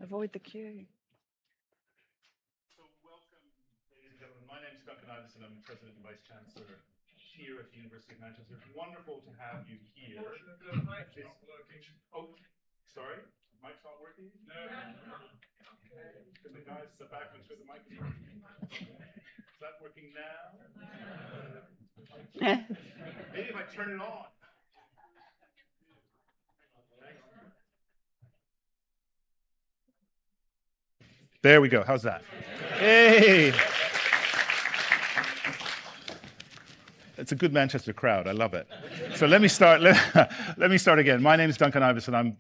Avoid the queue. So welcome, ladies and gentlemen. My name is Duncan Iveson. I'm President and Vice Chancellor here at the University of Manchester. It's wonderful to have you here. The mic's not working. Oh, sorry? Mic's not working? No. Can the guys at the back make sure the mic is working? Is that working now? Maybe if I turn it on. There we go. How's that? Hey! It's a good Manchester crowd. I love it. So let me start. Let me start again. My name is Duncan Iveson. I'm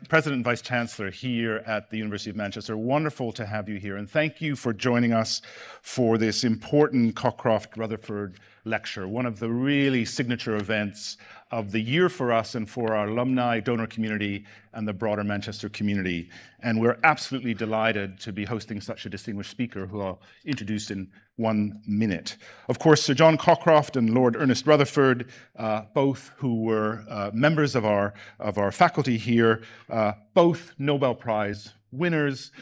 President and Vice Chancellor here at the University of Manchester. Wonderful to have you here, and thank you for joining us for this important Cockcroft Rutherford lecture, one of the really signature events of the year for us and for our alumni, donor community, and the broader Manchester community. And we're absolutely delighted to be hosting such a distinguished speaker who I'll introduce in 1 minute. Of course, Sir John Cockcroft and Lord Ernest Rutherford, both who were members of our faculty here, both Nobel Prize winners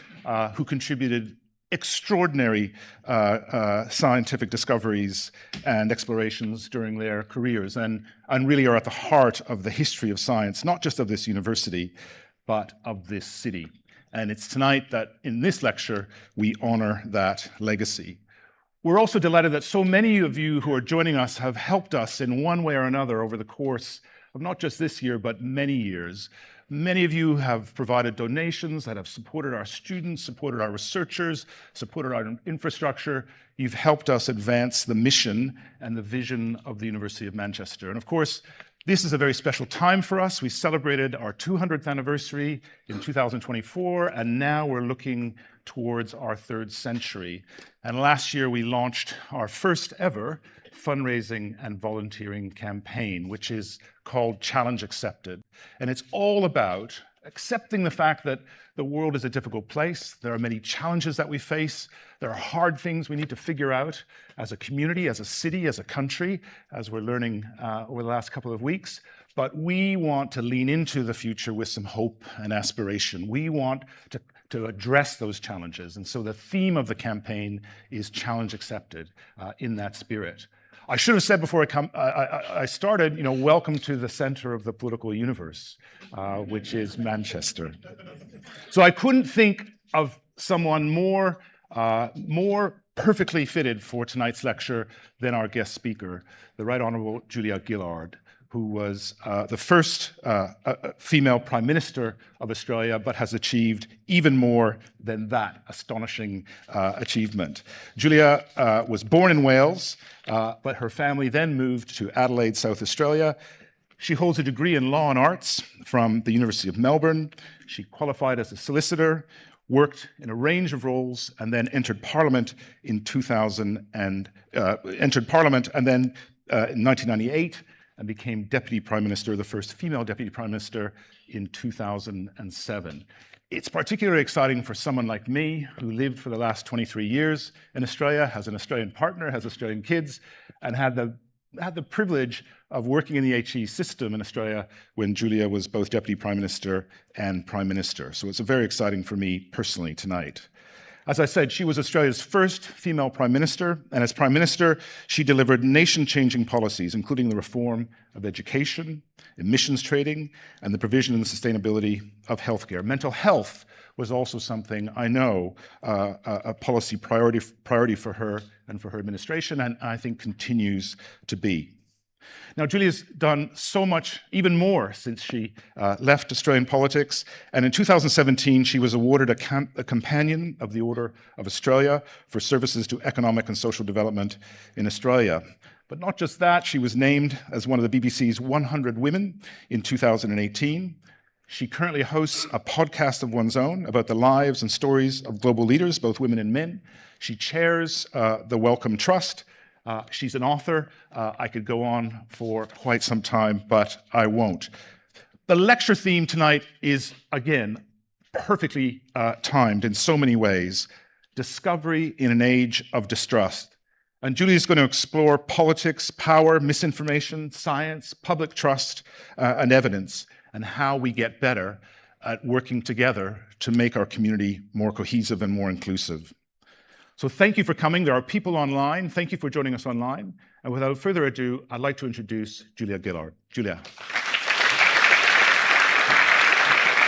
who contributed extraordinary scientific discoveries and explorations during their careers and really are at the heart of the history of science, not just of this university, but of this city. And it's tonight that in this lecture, we honor that legacy. We're also delighted that so many of you who are joining us have helped us in one way or another over the course of not just this year, but many years. Many of you have provided donations that have supported our students, supported our researchers, supported our infrastructure. You've helped us advance the mission and the vision of the University of Manchester. And of course, this is a very special time for us. We celebrated our 200th anniversary in 2024, and now we're looking towards our 3rd century. And last year, we launched our first ever fundraising and volunteering campaign, which is called Challenge Accepted. And it's all about accepting the fact that the world is a difficult place. There are many challenges that we face. There are hard things we need to figure out as a community, as a city, as a country, as we're learning over the last couple of weeks. But we want to lean into the future with some hope and aspiration. We want to address those challenges. And so the theme of the campaign is Challenge Accepted in that spirit. I should have said before I started, welcome to the center of the political universe, which is Manchester. So I couldn't think of someone more perfectly fitted for tonight's lecture than our guest speaker, the Right Honourable Julia Gillard, who was the first female Prime Minister of Australia, but has achieved even more than that astonishing achievement. Julia was born in Wales, but her family then moved to Adelaide, South Australia. She holds a degree in Law and Arts from the University of Melbourne. She qualified as a solicitor, worked in a range of roles, and then entered Parliament in 1998, and became Deputy Prime Minister, the first female Deputy Prime Minister in 2007. It's particularly exciting for someone like me, who lived for the last 23 years in Australia, has an Australian partner, has Australian kids, and had the privilege of working in the HE system in Australia when Julia was both Deputy Prime Minister and Prime Minister. So it's very exciting for me personally tonight. As I said, she was Australia's first female Prime Minister, and as Prime Minister, she delivered nation-changing policies, including the reform of education, emissions trading, and the provision and sustainability of healthcare. Mental health was also something I know a policy priority for her and for her administration, and I think continues to be. Now, Julia's done so much, even more, since she left Australian politics. And in 2017, she was awarded a Companion of the Order of Australia for services to economic and social development in Australia. But not just that, she was named as one of the BBC's 100 Women in 2018. She currently hosts a podcast of one's own about the lives and stories of global leaders, both women and men. She chairs the Wellcome Trust. She's an author. I could go on for quite some time, but I won't. The lecture theme tonight is, again, perfectly timed in so many ways. Discovery in an age of distrust. And Julia is going to explore politics, power, misinformation, science, public trust, and evidence, and how we get better at working together to make our community more cohesive and more inclusive. So thank you for coming. There are people online. Thank you for joining us online. And without further ado, I'd like to introduce Julia Gillard. Julia.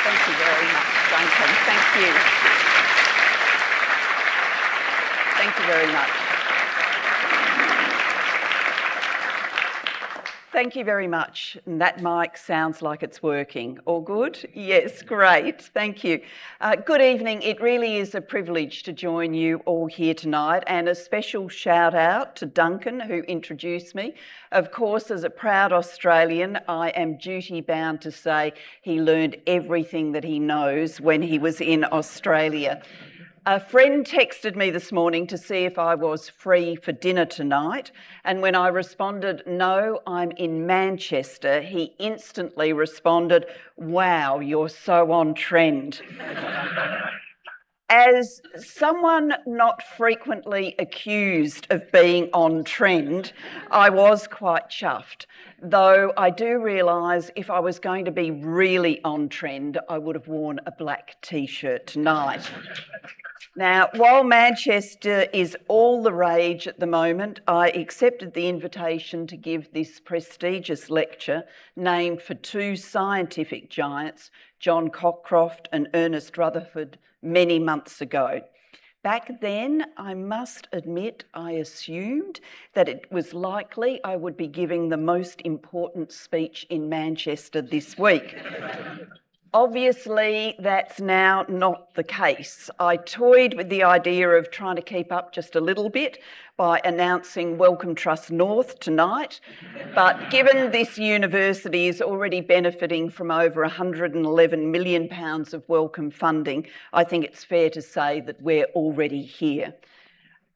Thank you very much, Duncan. Thank you. Thank you very much. Thank you very much. And that mic sounds like it's working. All good? Yes, great. Thank you. Good evening. It really is a privilege to join you all here tonight, and a special shout out to Duncan, who introduced me. Of course, as a proud Australian, I am duty bound to say he learned everything that he knows when he was in Australia. A friend texted me this morning to see if I was free for dinner tonight, and when I responded, no, I'm in Manchester, he instantly responded, wow, you're so on trend. As someone not frequently accused of being on trend, I was quite chuffed, though I do realise if I was going to be really on trend, I would have worn a black t-shirt tonight. Now, while Manchester is all the rage at the moment, I accepted the invitation to give this prestigious lecture named for two scientific giants, John Cockcroft and Ernest Rutherford, many months ago. Back then, I must admit, I assumed that it was likely I would be giving the most important speech in Manchester this week. Obviously, that's now not the case. I toyed with the idea of trying to keep up just a little bit by announcing Wellcome Trust North tonight, but given this university is already benefiting from over £111 million of Wellcome funding, I think it's fair to say that we're already here.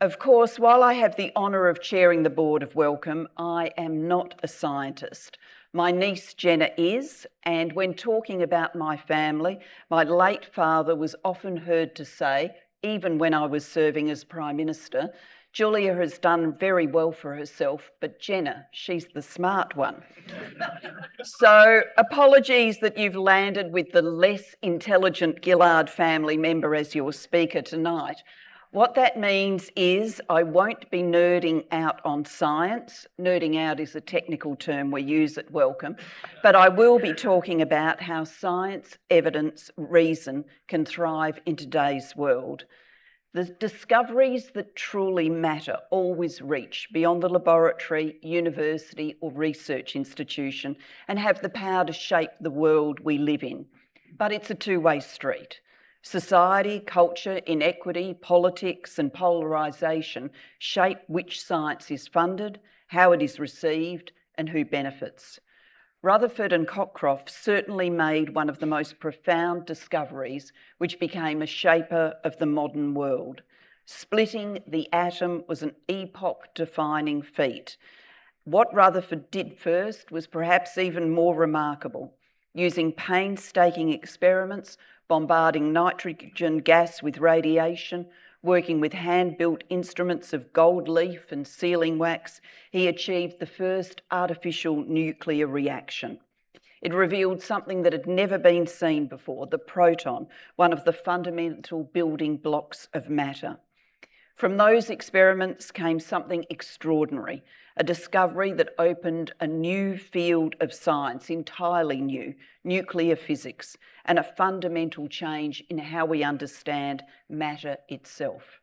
Of course, while I have the honour of chairing the board of Wellcome, I am not a scientist. My niece Jenna is, and when talking about my family, my late father was often heard to say, even when I was serving as Prime Minister, Julia has done very well for herself, but Jenna, she's the smart one. So apologies that you've landed with the less intelligent Gillard family member as your speaker tonight. What that means is I won't be nerding out on science. Nerding out is a technical term we use at Wellcome, but I will be talking about how science, evidence, reason can thrive in today's world. The discoveries that truly matter always reach beyond the laboratory, university or research institution and have the power to shape the world we live in. But it's a two-way street. Society, culture, inequity, politics and polarisation shape which science is funded, how it is received and who benefits. Rutherford and Cockcroft certainly made one of the most profound discoveries which became a shaper of the modern world. Splitting the atom was an epoch-defining feat. What Rutherford did first was perhaps even more remarkable. Using painstaking experiments, bombarding nitrogen gas with radiation, working with hand-built instruments of gold leaf and sealing wax, he achieved the first artificial nuclear reaction. It revealed something that had never been seen before, the proton, one of the fundamental building blocks of matter. From those experiments came something extraordinary, a discovery that opened a new field of science, entirely new, nuclear physics, and a fundamental change in how we understand matter itself.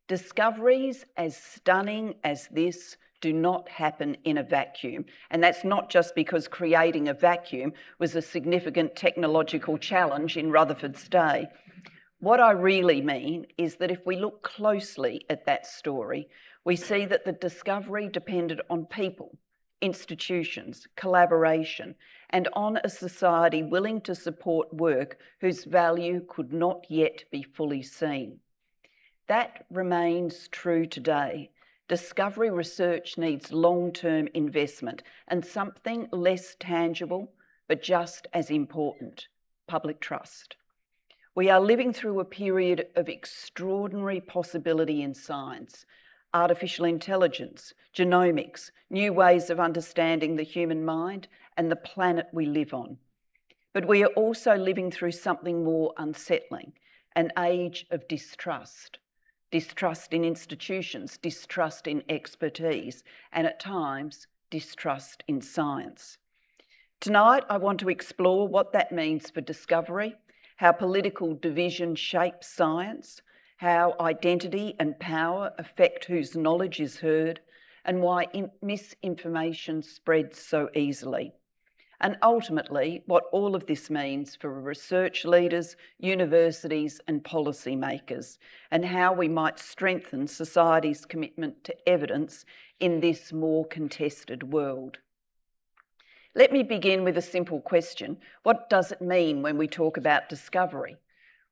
Discoveries as stunning as this do not happen in a vacuum, and that's not just because creating a vacuum was a significant technological challenge in Rutherford's day. What I really mean is that if we look closely at that story, we see that the discovery depended on people, institutions, collaboration, and on a society willing to support work whose value could not yet be fully seen. That remains true today. Discovery research needs long-term investment and something less tangible, but just as important, public trust. We are living through a period of extraordinary possibility in science, artificial intelligence, genomics, new ways of understanding the human mind and the planet we live on. But we are also living through something more unsettling, an age of distrust. Distrust in institutions, distrust in expertise, and at times, distrust in science. Tonight, I want to explore what that means for discovery, how political division shapes science, how identity and power affect whose knowledge is heard, and why misinformation spreads so easily. And ultimately, what all of this means for research leaders, universities, and policymakers, and how we might strengthen society's commitment to evidence in this more contested world. Let me begin with a simple question. What does it mean when we talk about discovery?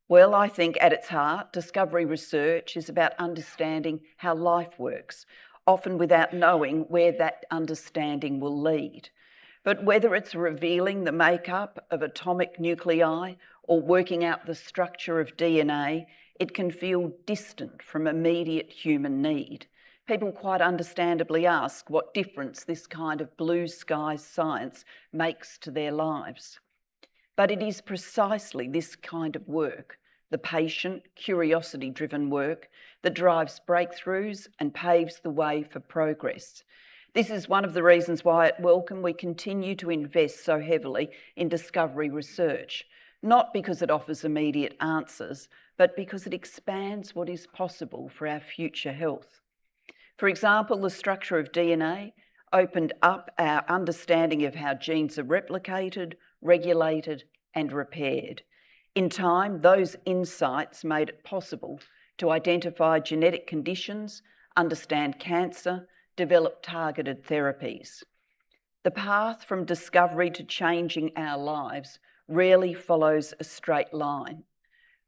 Well, I think at its heart, discovery research is about understanding how life works, often without knowing where that understanding will lead. But whether it's revealing the makeup of atomic nuclei or working out the structure of DNA, it can feel distant from immediate human need. People quite understandably ask what difference this kind of blue sky science makes to their lives. But it is precisely this kind of work, the patient, curiosity-driven work, that drives breakthroughs and paves the way for progress. This is one of the reasons why at Wellcome we continue to invest so heavily in discovery research, not because it offers immediate answers, but because it expands what is possible for our future health. For example, the structure of DNA opened up our understanding of how genes are replicated, regulated, and repaired. In time, those insights made it possible to identify genetic conditions, understand cancer, develop targeted therapies. The path from discovery to changing our lives rarely follows a straight line,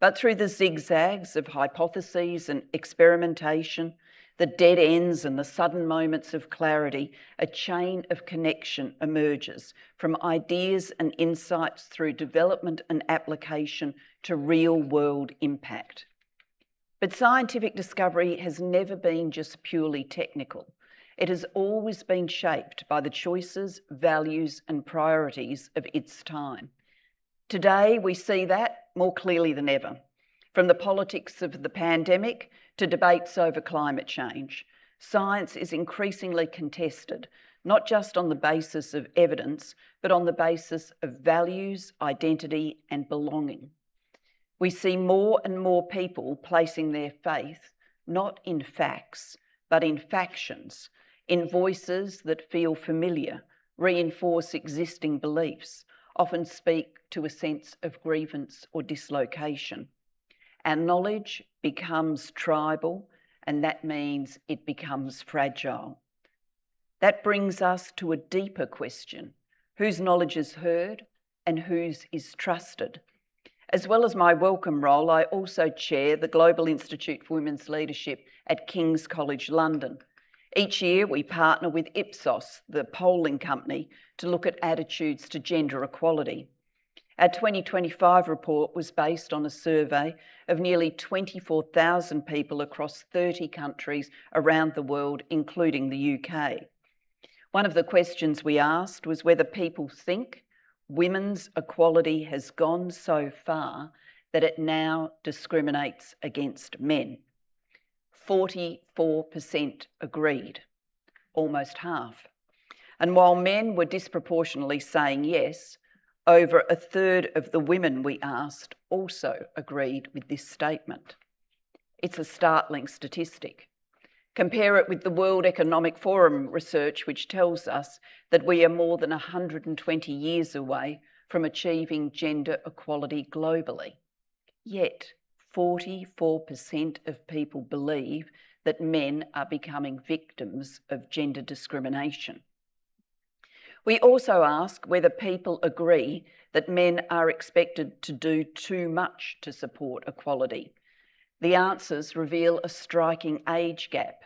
but through the zigzags of hypotheses and experimentation, the dead ends and the sudden moments of clarity, a chain of connection emerges from ideas and insights through development and application to real-world impact. But scientific discovery has never been just purely technical. It has always been shaped by the choices, values, and priorities of its time. Today, we see that more clearly than ever. From the politics of the pandemic to debates over climate change, science is increasingly contested, not just on the basis of evidence, but on the basis of values, identity, and belonging. We see more and more people placing their faith not in facts, but in factions, in voices that feel familiar, reinforce existing beliefs, often speak to a sense of grievance or dislocation. Our knowledge becomes tribal, and that means it becomes fragile. That brings us to a deeper question: whose knowledge is heard and whose is trusted? As well as my Wellcome role, I also chair the Global Institute for Women's Leadership at King's College London. Each year we partner with Ipsos, the polling company, to look at attitudes to gender equality. Our 2025 report was based on a survey of nearly 24,000 people across 30 countries around the world, including the UK. One of the questions we asked was whether people think women's equality has gone so far that it now discriminates against men. 44% agreed, almost half. And while men were disproportionately saying yes, over a third of the women we asked also agreed with this statement. It's a startling statistic. Compare it with the World Economic Forum research, which tells us that we are more than 120 years away from achieving gender equality globally. Yet, 44% of people believe that men are becoming victims of gender discrimination. We also ask whether people agree that men are expected to do too much to support equality. The answers reveal a striking age gap.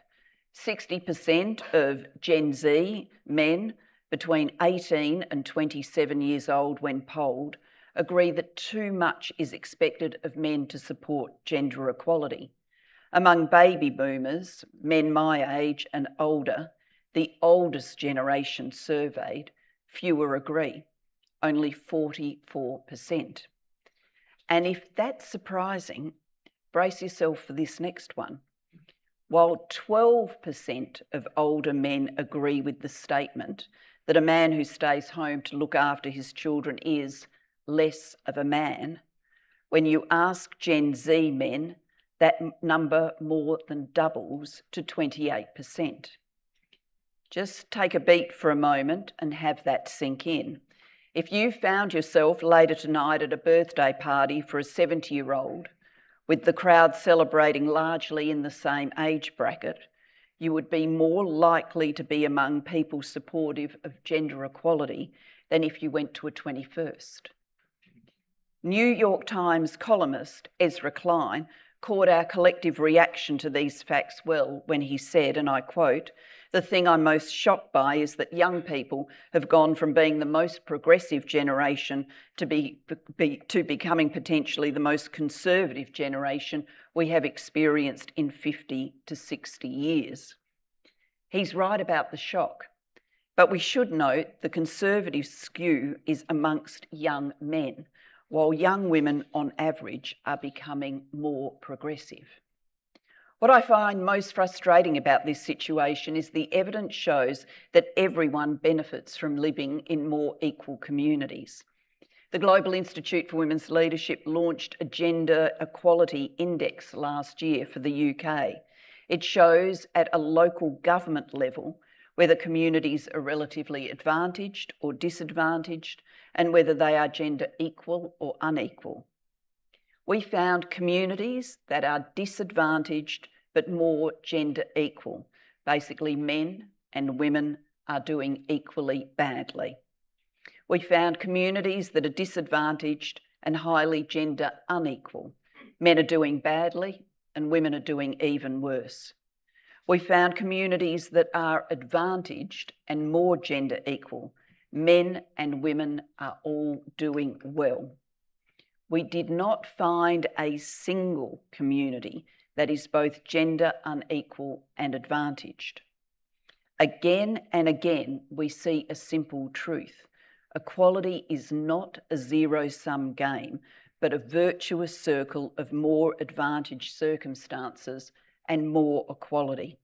60% of Gen Z men between 18 and 27 years old when polled agree that too much is expected of men to support gender equality. Among baby boomers, men my age and older, the oldest generation surveyed, fewer agree. only 44%. And if that's surprising, brace yourself for this next one. While 12% of older men agree with the statement that a man who stays home to look after his children is less of a man, when you ask Gen Z men, that number more than doubles to 28%. Just take a beat for a moment and have that sink in. If you found yourself later tonight at a birthday party for a 70-year-old, with the crowd celebrating largely in the same age bracket, you would be more likely to be among people supportive of gender equality than if you went to a 21st. New York Times columnist Ezra Klein caught our collective reaction to these facts well when he said, and I quote, "The thing I'm most shocked by is that young people have gone from being the most progressive generation to becoming potentially the most conservative generation we have experienced in 50 to 60 years." He's right about the shock, but we should note the conservative skew is amongst young men, while young women on average are becoming more progressive. What I find most frustrating about this situation is the evidence shows that everyone benefits from living in more equal communities. The Global Institute for Women's Leadership launched a Gender Equality Index last year for the UK. It shows at a local government level whether communities are relatively advantaged or disadvantaged, and whether they are gender equal or unequal. We found communities that are disadvantaged but more gender equal. Basically, men and women are doing equally badly. We found communities that are disadvantaged and highly gender unequal. Men are doing badly and women are doing even worse. We found communities that are advantaged and more gender equal. Men and women are all doing well. We did not find a single community that is both gender unequal and advantaged. Again and again, we see a simple truth. Equality is not a zero-sum game, but a virtuous circle of more advantaged circumstances and more equality.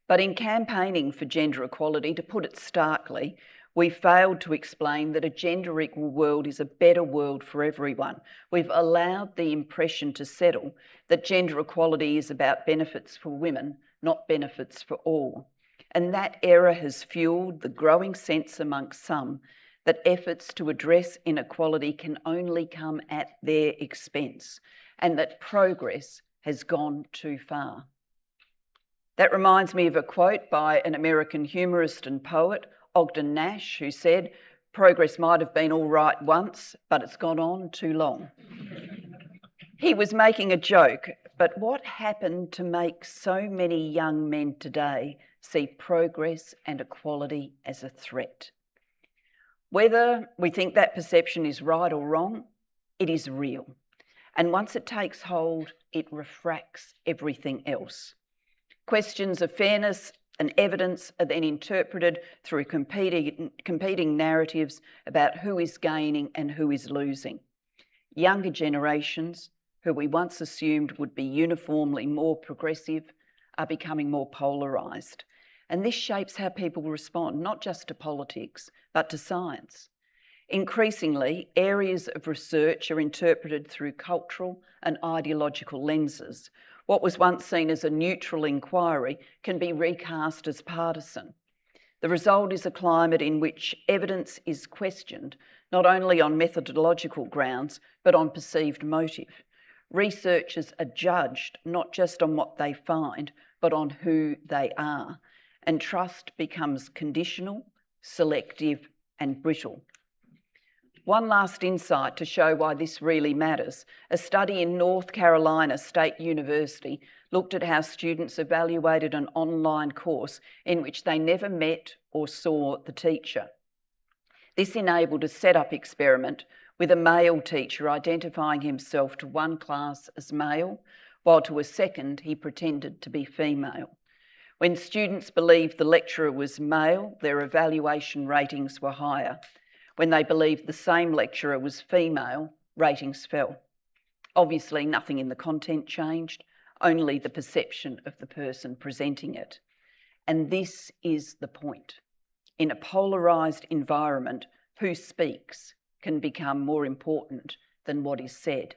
But in campaigning for gender equality, to put it starkly, we failed to explain that a gender equal world is a better world for everyone. We've allowed the impression to settle that gender equality is about benefits for women, not benefits for all. And that error has fueled the growing sense amongst some that efforts to address inequality can only come at their expense, and that progress has gone too far. That reminds me of a quote by an American humorist and poet, Ogden Nash, who said, "Progress might have been all right once, but it's gone on too long." He was making a joke, but what happened to make so many young men today see progress and equality as a threat? Whether we think that perception is right or wrong, it is real. And once it takes hold, it refracts everything else. Questions of fairness and evidence are then interpreted through competing narratives about who is gaining and who is losing. Younger generations, who we once assumed would be uniformly more progressive, are becoming more polarised. And this shapes how people respond, not just to politics, but to science. Increasingly, areas of research are interpreted through cultural and ideological lenses. What was once seen as a neutral inquiry can be recast as partisan. The result is a climate in which evidence is questioned, not only on methodological grounds, but on perceived motive. Researchers are judged not just on what they find, but on who they are. And trust becomes conditional, selective, and brittle. One last insight to show why this really matters. A study in North Carolina State University looked at how students evaluated an online course in which they never met or saw the teacher. This enabled a setup experiment with a male teacher identifying himself to one class as male, while to a second he pretended to be female. When students believed the lecturer was male, their evaluation ratings were higher. When they believed the same lecturer was female, ratings fell. Obviously, nothing in the content changed, only the perception of the person presenting it. And this is the point. In a polarised environment, who speaks can become more important than what is said.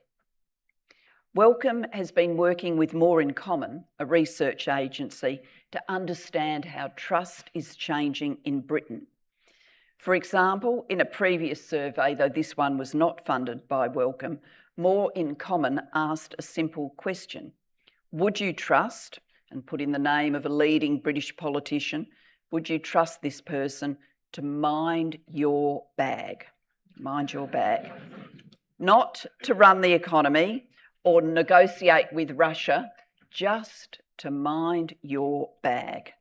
Wellcome has been working with More in Common, a research agency, to understand how trust is changing in Britain. For example, in a previous survey, though this one was not funded by Wellcome, More in Common asked a simple question. Would you trust, and put in the name of a leading British politician, would you trust this person to mind your bag? Mind your bag. Not to run the economy or negotiate with Russia, just to mind your bag.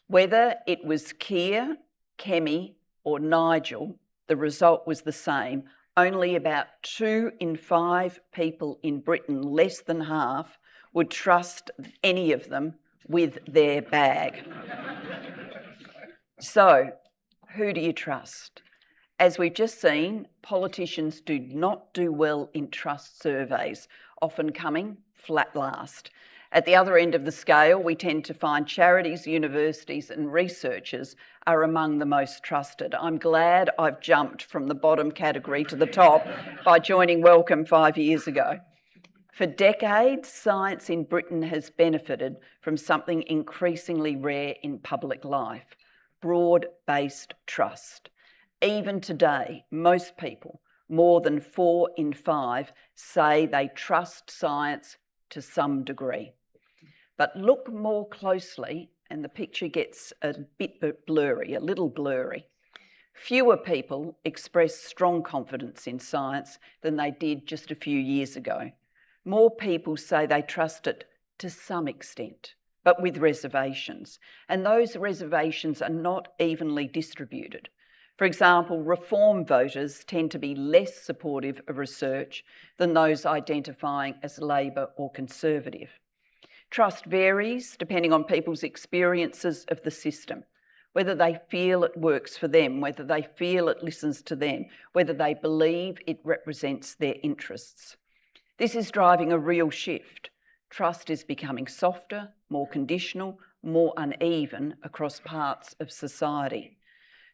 Whether it was Keir, Kemi or Nigel, the result was the same. Only about 2 in 5 people in Britain, less than half, would trust any of them with their bag. So, who do you trust? As we've just seen, politicians do not do well in trust surveys, often coming flat last. At the other end of the scale, we tend to find charities, universities and researchers are among the most trusted. I'm glad I've jumped from the bottom category to the top by joining Wellcome 5 years ago. For decades, science in Britain has benefited from something increasingly rare in public life: broad-based trust. Even today, most people, more than 4 in 5, say they trust science to some degree. But look more closely and the picture gets a bit blurry, a little blurry. Fewer people express strong confidence in science than they did just a few years ago. More people say they trust it to some extent, but with reservations. And those reservations are not evenly distributed. For example, Reform voters tend to be less supportive of research than those identifying as Labor or Conservative. Trust varies depending on people's experiences of the system, whether they feel it works for them, whether they feel it listens to them, whether they believe it represents their interests. This is driving a real shift. Trust is becoming softer, more conditional, more uneven across parts of society.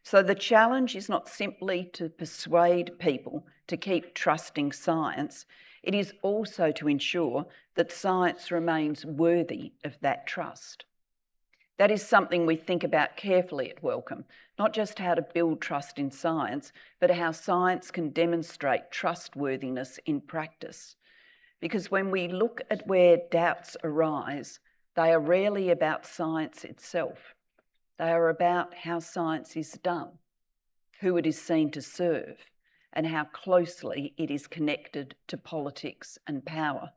So the challenge is not simply to persuade people to keep trusting science, it is also to ensure that science remains worthy of that trust. That is something we think about carefully at Wellcome, not just how to build trust in science, but how science can demonstrate trustworthiness in practice. Because when we look at where doubts arise, they are rarely about science itself. They are about how science is done, who it is seen to serve, and how closely it is connected to politics and power.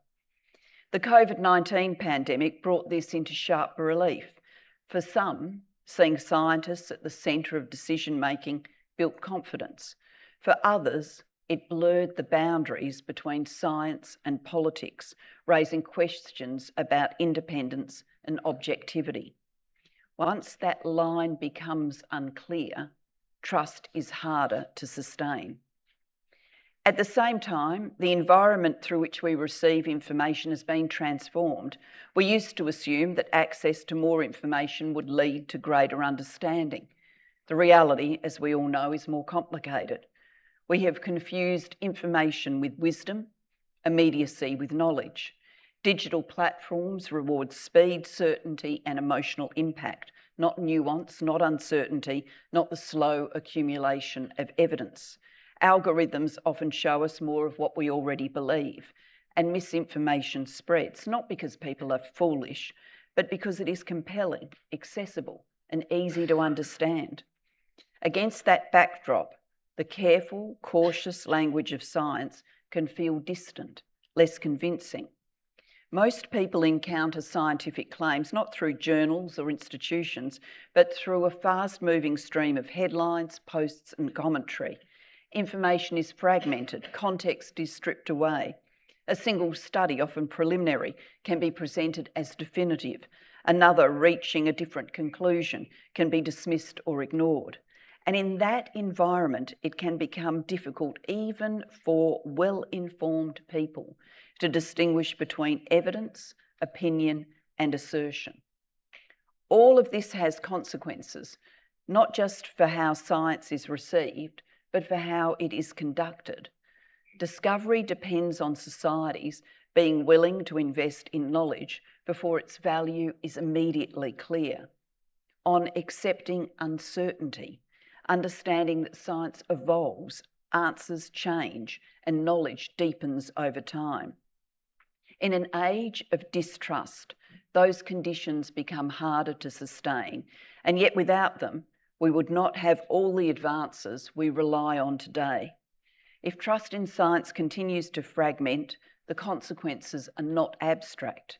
The COVID-19 pandemic brought this into sharp relief. For some, seeing scientists at the centre of decision-making built confidence. For others, it blurred the boundaries between science and politics, raising questions about independence and objectivity. Once that line becomes unclear, trust is harder to sustain. At the same time, the environment through which we receive information has been transformed. We used to assume that access to more information would lead to greater understanding. The reality, as we all know, is more complicated. We have confused information with wisdom, immediacy with knowledge. Digital platforms reward speed, certainty, and emotional impact, not nuance, not uncertainty, not the slow accumulation of evidence. Algorithms often show us more of what we already believe, and misinformation spreads, not because people are foolish, but because it is compelling, accessible, and easy to understand. Against that backdrop, the careful, cautious language of science can feel distant, less convincing. Most people encounter scientific claims not through journals or institutions, but through a fast-moving stream of headlines, posts, and commentary. Information is fragmented, context is stripped away. A single study, often preliminary, can be presented as definitive. Another, reaching a different conclusion, can be dismissed or ignored. And in that environment, it can become difficult even for well-informed people to distinguish between evidence, opinion, and assertion. All of this has consequences, not just for how science is received, but for how it is conducted. Discovery depends on societies being willing to invest in knowledge before its value is immediately clear, on accepting uncertainty, understanding that science evolves, answers change, and knowledge deepens over time. In an age of distrust, those conditions become harder to sustain, and yet without them, we would not have all the advances we rely on today. If trust in science continues to fragment, the consequences are not abstract.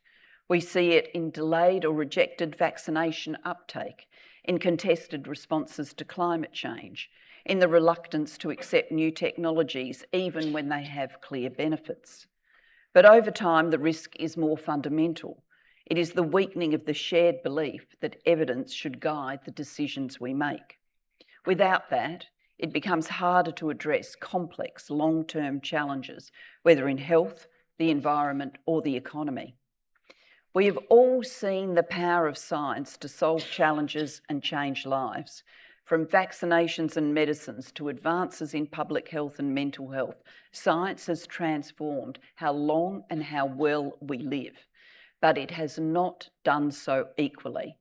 We see it in delayed or rejected vaccination uptake, in contested responses to climate change, in the reluctance to accept new technologies even when they have clear benefits. But over time, the risk is more fundamental. It is the weakening of the shared belief that evidence should guide the decisions we make. Without that, it becomes harder to address complex long-term challenges, whether in health, the environment, or the economy. We have all seen the power of science to solve challenges and change lives. From vaccinations and medicines to advances in public health and mental health, science has transformed how long and how well we live, but it has not done so equally.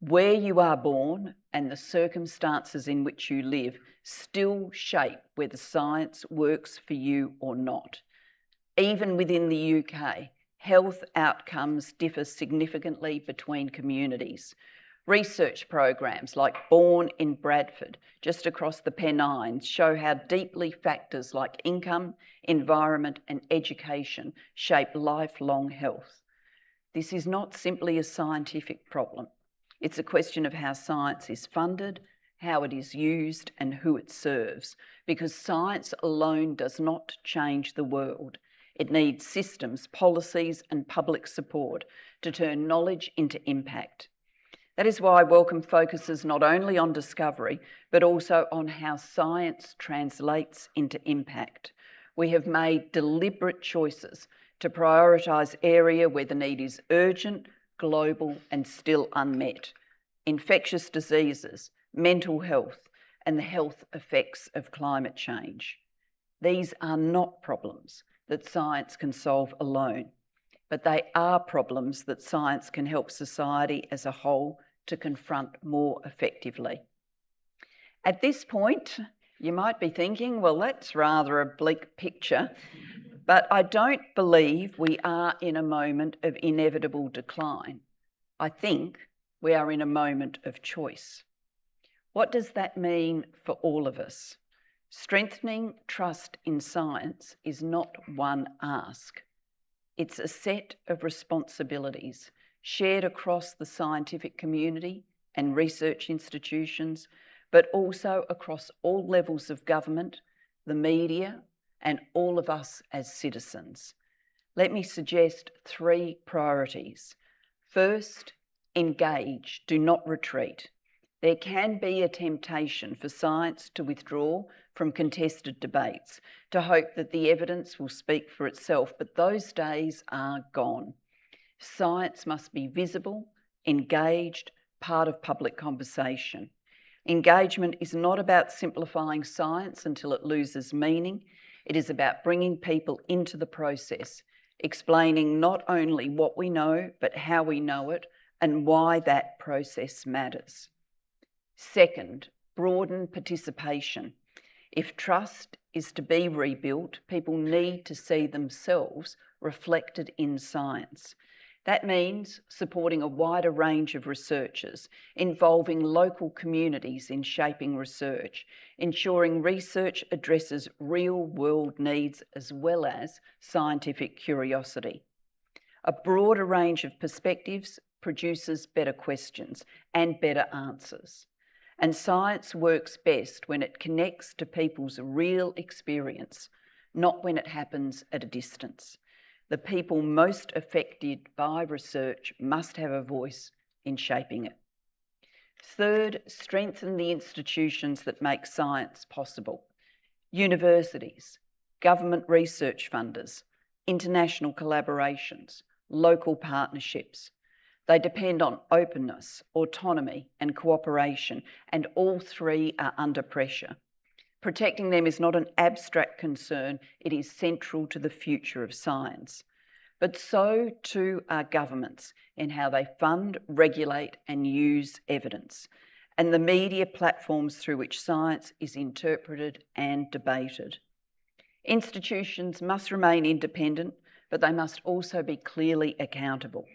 Where you are born and the circumstances in which you live still shape whether science works for you or not. Even within the UK, health outcomes differ significantly between communities. Research programs like Born in Bradford, just across the Pennines, show how deeply factors like income, environment, and education shape lifelong health. This is not simply a scientific problem. It's a question of how science is funded, how it is used, and who it serves, because science alone does not change the world. It needs systems, policies, and public support to turn knowledge into impact. That is why Wellcome focuses not only on discovery, but also on how science translates into impact. We have made deliberate choices to prioritise area where the need is urgent, global, and still unmet: infectious diseases, mental health, and the health effects of climate change. These are not problems that science can solve alone, but they are problems that science can help society as a whole to confront more effectively. At this point, you might be thinking, well, that's rather a bleak picture, but I don't believe we are in a moment of inevitable decline. I think we are in a moment of choice. What does that mean for all of us? Strengthening trust in science is not one ask. It's a set of responsibilities shared across the scientific community and research institutions, but also across all levels of government, the media, and all of us as citizens. Let me suggest 3 priorities. First, engage, do not retreat. There can be a temptation for science to withdraw from contested debates, to hope that the evidence will speak for itself, but those days are gone. Science must be visible, engaged, part of public conversation. Engagement is not about simplifying science until it loses meaning. It is about bringing people into the process, explaining not only what we know, but how we know it and why that process matters. Second, broaden participation. If trust is to be rebuilt, people need to see themselves reflected in science. That means supporting a wider range of researchers, involving local communities in shaping research, ensuring research addresses real-world needs as well as scientific curiosity. A broader range of perspectives produces better questions and better answers. And science works best when it connects to people's real experience, not when it happens at a distance. The people most affected by research must have a voice in shaping it. Third, strengthen the institutions that make science possible. Universities, government research funders, international collaborations, local partnerships. They depend on openness, autonomy, and cooperation, and all three are under pressure. Protecting them is not an abstract concern, it is central to the future of science. But so too are governments in how they fund, regulate, and use evidence, and the media platforms through which science is interpreted and debated. Institutions must remain independent, but they must also be clearly accountable.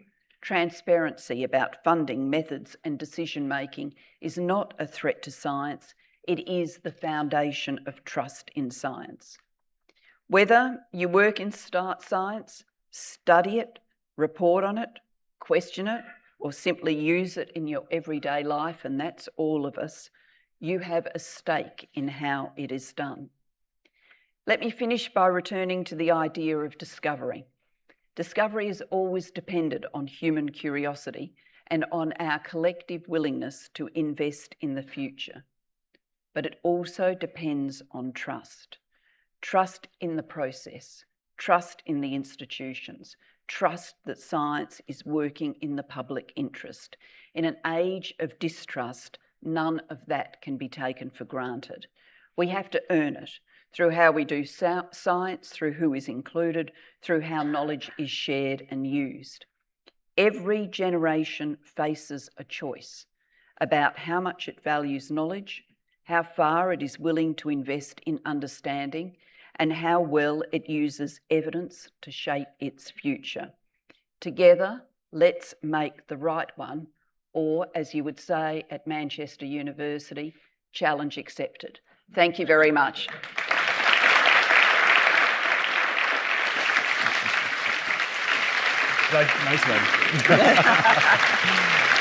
Transparency about funding, methods, and decision-making is not a threat to science, it is the foundation of trust in science. Whether you work in science, study it, report on it, question it, or simply use it in your everyday life, and that's all of us, you have a stake in how it is done. Let me finish by returning to the idea of discovery. Discovery is always dependent on human curiosity and on our collective willingness to invest in the future. But it also depends on trust. Trust in the process, trust in the institutions, trust that science is working in the public interest. In an age of distrust, none of that can be taken for granted. We have to earn it through how we do science, through who is included, through how knowledge is shared and used. Every generation faces a choice about how much it values knowledge, how far it is willing to invest in understanding, and how well it uses evidence to shape its future. Together, let's make the right one, or as you would say at Manchester University, challenge accepted. Thank you very much. Nice one.